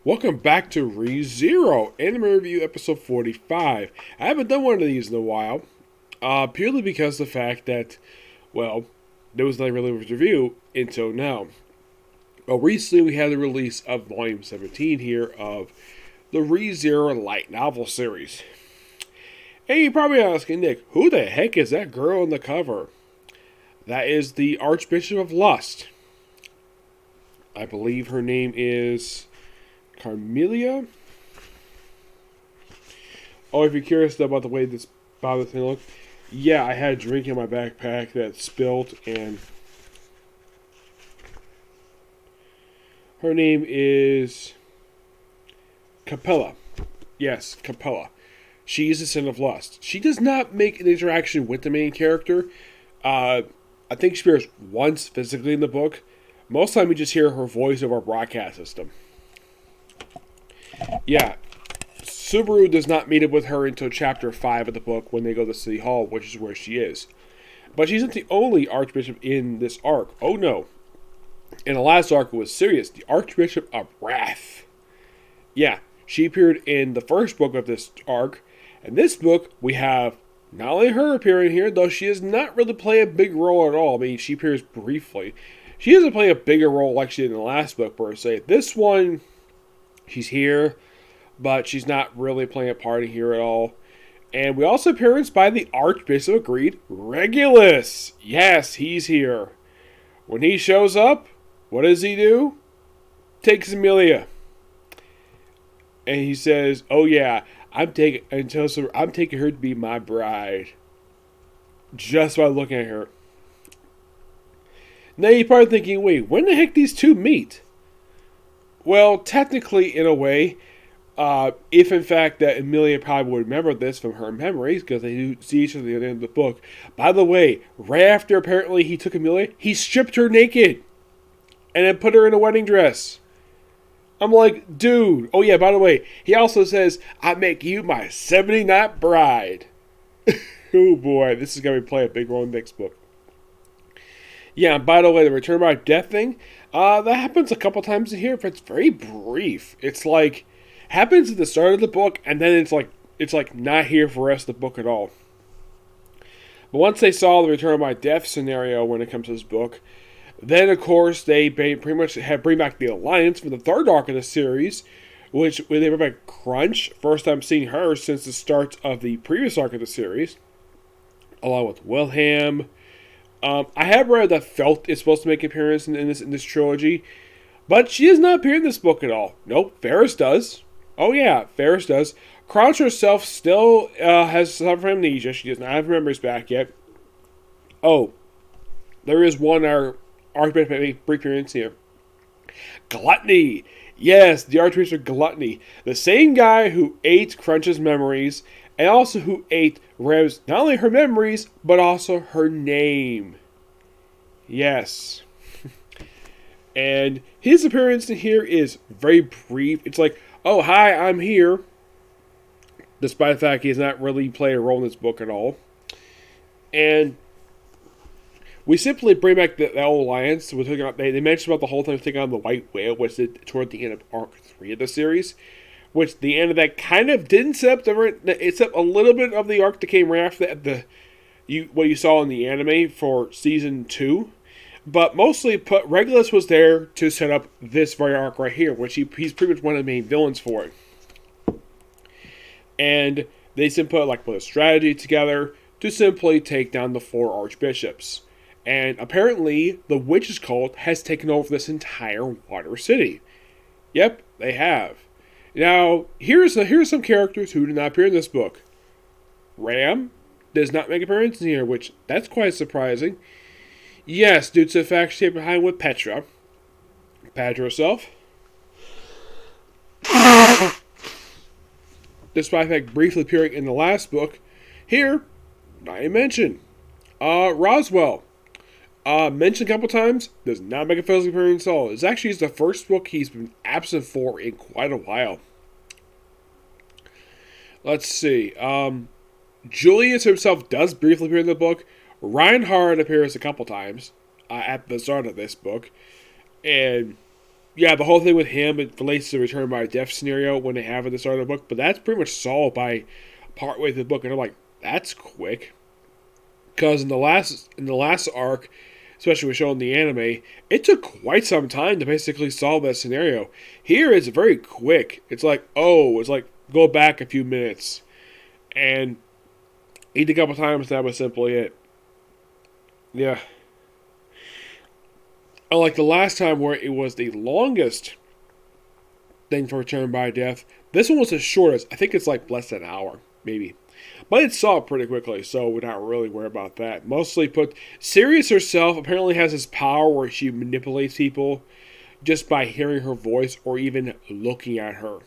Welcome back to ReZero Anime Review episode 45. I haven't done one of these in a while, purely because of the fact that, well, there was not really a review until now. Well, recently we had the release of Volume 17 here of the ReZero light novel series. And you're probably asking, Nick, who the heck is that girl on the cover? That is the Archbishop of Lust. I believe her name is Carmelia. Oh, if you're curious about the way this bottle thing looks, yeah, I had a drink in my backpack that spilled, and her name is Capella. Yes, Capella. She is the Sin of Lust. She does not make an interaction with the main character. I think she appears once physically in the book. Most of the time, we just hear her voice over our broadcast system. Yeah, Subaru does not meet up with her until chapter 5 of the book when they go to City Hall, which is where she is. But she's not the only Archbishop in this arc. Oh no. In the last arc, it was Sirius, the Archbishop of Wrath. Yeah, she appeared in the first book of this arc. And this book, we have not only her appearing here, though she does not really play a big role at all. I mean, she appears briefly. She doesn't play a bigger role like she did in the last book, per se. This one, she's here, but she's not really playing a part here at all. And we also appearance by the Archbishop of Greed, Regulus. Yes, he's here. When he shows up, what does he do? Takes Amelia. And he says, oh yeah, I'm taking her to be my bride. Just by looking at her. Now you're probably thinking, wait, when the heck these two meet? Well, technically, in a way, if in fact that Amelia probably would remember this from her memories, because they do see each other at the end of the book. By the way, right after apparently he took Amelia, he stripped her naked. And then put her in a wedding dress. I'm like, dude. Oh yeah, by the way, he also says, I make you my 79th bride. Oh boy, this is going to play a big role in the next book. Yeah, and by the way, the return by death thing, that happens a couple times in here, but it's very brief. It's like, happens at the start of the book, and then it's like not here for the rest of the book at all. But once they saw the return by death scenario when it comes to this book, then of course they pretty much bring back the Alliance for the third arc of the series, which when they bring back Crunch, first time seeing her since the start of the previous arc of the series, along with Wilhelm. I have read that Felt is supposed to make an appearance in this trilogy, but she does not appear in this book at all. Nope, Ferris does. Oh yeah, Ferris does. Crunch herself still has suffered from amnesia. She does not have her memories back yet. Oh, there is one Archbishop make brief appearance here. Gluttony! Yes, the Archbishop Gluttony. The same guy who ate Crunch's memories, and also who ate Rev's not only her memories, but also her name. Yes. And his appearance in here is very brief. It's like, oh, hi, I'm here. Despite the fact he does not really play a role in this book at all. And we simply bring back the old alliance. They mentioned about the whole time taking on the White Whale, which is toward the end of Arc 3 of the series. Which the end of that kind of didn't set up it set up a little bit of the arc that came right after what you saw in the anime for season 2. But mostly Regulus was there to set up this very arc right here, which he's pretty much one of the main villains for it. And they simply put a strategy together to simply take down the 4 archbishops. And apparently, the Witches Cult has taken over this entire Water City. Yep, they have. Now, here's some characters who do not appear in this book. Ram does not make an appearance in here, which that's quite surprising. Yes, due to the fact she's behind with Petra. Petra herself. Despite the fact briefly appearing in the last book, here, not even mentioned. Roswell. Mentioned a couple times, does not make a physical appearance at all. It's actually the first book he's been absent for in quite a while. Let's see. Julius himself does briefly appear in the book. Reinhard appears a couple times at the start of this book. And Yeah, the whole thing with him, it relates to the return by death scenario when they have at the start of the book, but that's pretty much solved by partway through the book, and I'm like, that's quick. Because in the last arc, especially when shown in the anime, it took quite some time to basically solve that scenario. Here it's very quick. It's like go back a few minutes and eat a couple times. That was simply it. Yeah. Unlike the last time where it was the longest thing for Return by Death, this one was the shortest. I think it's like less than an hour, maybe. But it solved pretty quickly, so we're not really worried about that. Mostly put, Sirius herself apparently has this power where she manipulates people just by hearing her voice or even looking at her.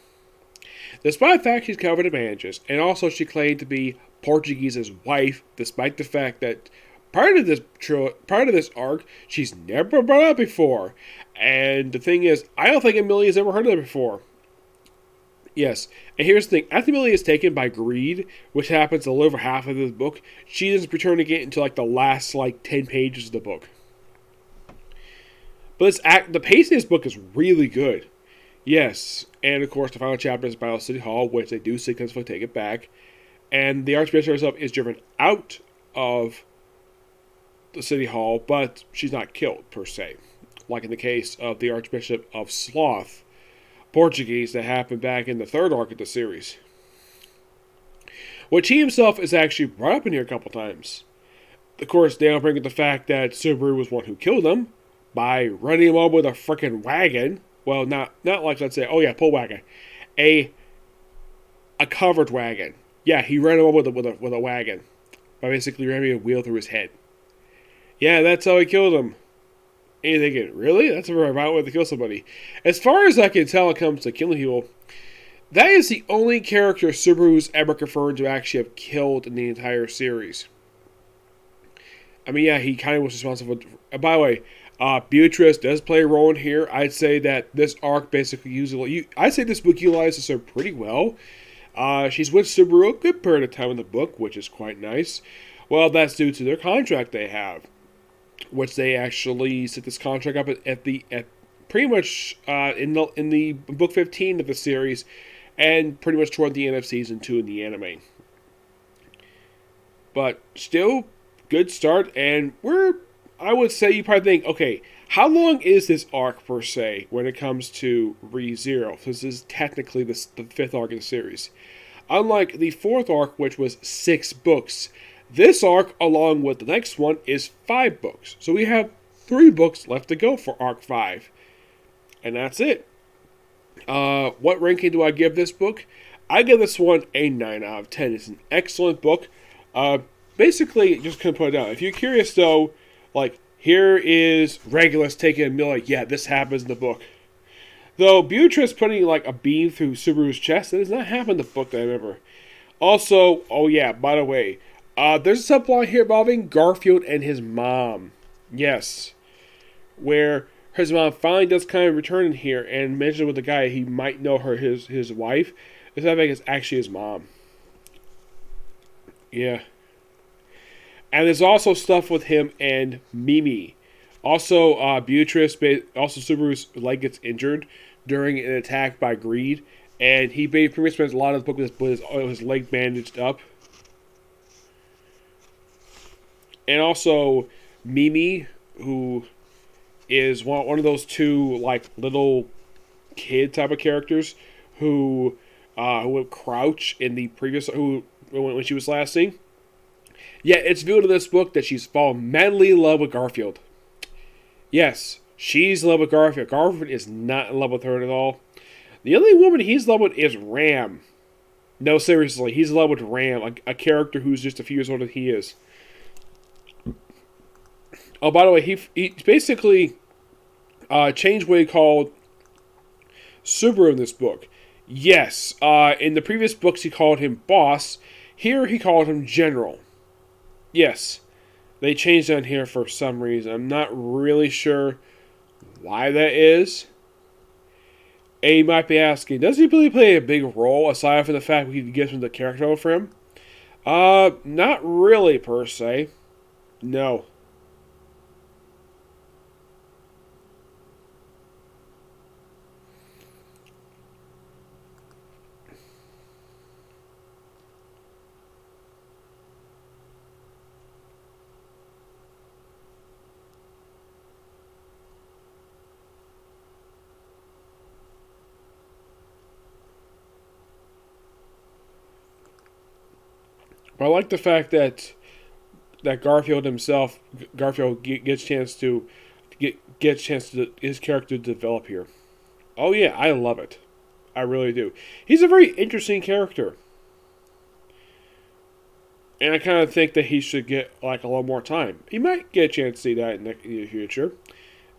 Despite the fact she's covered in bandages, and also she claimed to be Portuguese's wife, despite the fact that prior to this arc, she's never been brought up before. And the thing is, I don't think Amelia's ever heard of it before. Yes, and here's the thing: after Amelia is taken by greed, which happens a little over half of the book, she doesn't return again until like the last 10 pages of the book. But the pace of this book is really good. Yes, and of course the final chapter is Battle of City Hall, which they do successfully take it back, and the Archbishop herself is driven out of the City Hall, but she's not killed per se, like in the case of the Archbishop of Sloth, Portuguese, that happened back in the third arc of the series, which he himself is actually brought up in here a couple times. Of course, they don't bring up the fact that Subaru was one who killed him by running him over with a freaking wagon. Well, not like, let's say, oh yeah, pull wagon, a covered wagon. Yeah, he ran him over with a wagon by basically ramming a wheel through his head. Yeah, that's how he killed him. And you're thinking, really? That's a very violent way to kill somebody. As far as I can tell when it comes to killing people, that is the only character Subaru's ever confirmed to actually have killed in the entire series. I mean, yeah, he kind of was responsible. By the way, Beatrice does play a role in here. I'd say that this arc basically I'd say this book utilizes her pretty well. She's with Subaru a good period of time in the book, which is quite nice. Well, that's due to their contract they have, which they actually set this contract up at pretty much in the book 15 of the series, and pretty much toward the end of season 2 in the anime. But still, good start, and I would say you probably think, okay, how long is this arc per se when it comes to ReZero? This is technically the fifth arc of the series. Unlike the fourth arc, which was 6 books, this arc, along with the next one, is 5 books. So we have 3 books left to go for arc 5. And that's it. What ranking do I give this book? I give this one a 9 out of 10. It's an excellent book. Basically, just going to put it down. If you're curious, though, here is Regulus taking a mill, yeah, this happens in the book. Though Beatrice putting, a beam through Subaru's chest, that does not happen in the book that I remember. Also, oh yeah, by the way, there's a subplot here involving Garfield and his mom. Yes. Where his mom finally does kind of return in here and mention with the guy he might know her, his wife. This I think is actually his mom. Yeah. And there's also stuff with him and Mimi. Also, Beatrice, also Subaru's leg gets injured during an attack by Greed. And he pretty much spends a lot of the book with his leg bandaged up. And also, Mimi, who is one of those 2, little kid type of characters who would crouch in the previous, when she was last seen. Yeah, it's viewed in this book that she's fallen madly in love with Garfield. Yes, she's in love with Garfield. Garfield is not in love with her at all. The only woman he's in love with is Ram. No, seriously, he's in love with Ram, a character who's just a few years older than he is. Oh, by the way, he basically changed what he called Subaru in this book. Yes, in the previous books he called him Boss. Here he called him General. Yes, they changed on here for some reason. I'm not really sure why that is. And you might be asking, does he really play a big role aside from the fact we can get him the character for him? Not really per se. No. But I like the fact that Garfield himself, gets chance to gets chance to his character to develop here. Oh yeah, I love it. I really do. He's a very interesting character. And I kind of think that he should get like a little more time. He might get a chance to see that in the near future.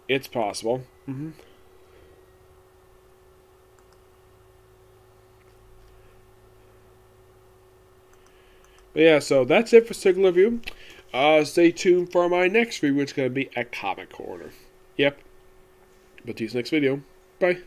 It's possible. But yeah, so that's it for Signal Review. Stay tuned for my next review, which is going to be a Comic Corner. Yep. But see you next video. Bye.